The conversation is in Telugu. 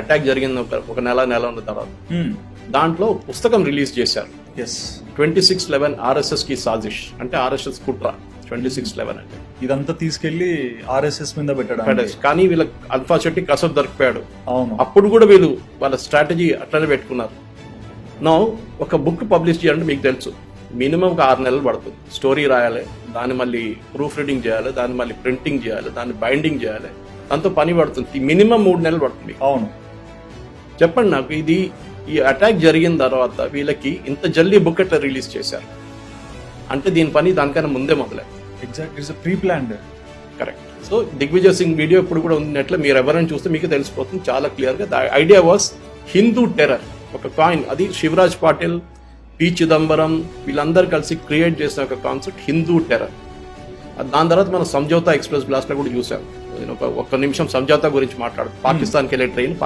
అటాక్ జరిగింది ఒక నెల ఉన్న తర్వాత దాంట్లో పుస్తకం రిలీజ్ చేశారు. 26/11 ఆర్ఎస్ఎస్ కి సాజిష్, అంటే ఆర్ఎస్ఎస్ కుట్ర. 26/11 అంటే ఇదంతా తీసుకెళ్లి ఆర్ఎస్ఎస్ మీద పెట్టాడు. కానీ వీళ్ళకి అల్ఫా చెట్టి కసబ్ దొరికిపోయాడు. అవును, అప్పుడు కూడా వీళ్ళు వాళ్ళ స్ట్రాటజీ అట్లనే పెట్టుకున్నారు. నో ఒక బుక్ పబ్లిష్ చేయాలంటే మీకు తెలుసు మినిమం ఒక 6 నెలలు పడుతుంది. స్టోరీ రాయాలి, దాన్ని మళ్ళీ ప్రూఫ్ రీడింగ్ చేయాలి, దాన్ని మళ్ళీ ప్రింటింగ్ చేయాలి, దాన్ని బైండింగ్ చేయాలి, దాంతో పని పడుతుంది. మినిమం 3 నెలలు పడుతుంది. అవును, చెప్పండి నాకు, ఈ అటాక్ జరిగిన తర్వాత వీళ్ళకి ఇంత జల్దీ బుక్ ఎట్లా రిలీజ్ చేశారు అంటే దీని పని దానికన్నా ముందే మొదలై. Exact, it's pre planned. Correct. So Digvijay Singh video ఇప్పుడు కూడా ఉన్నట్లు మీరు ఎవరైనా చూస్తే మీకు తెలిసిపోతుంది చాలా క్లియర్ గా. The idea was Hindu terror, ఒక కాయిన్. అది శివరాజ్ పాటిల్, పి చిదంబరం వీళ్ళందరూ కలిసి క్రియేట్ చేసిన ఒక కాన్సెప్ట్ హిందూ టెర్రర్. దాని తర్వాత మనం సంజౌతా ఎక్స్ప్రెస్ బ్లాస్ట్ లో కూడా చూసాం. నేను ఒక నిమిషం సంజౌతా గురించి మాట్లాడు. పాకిస్తాన్కి వెళ్ళే ట్రైన్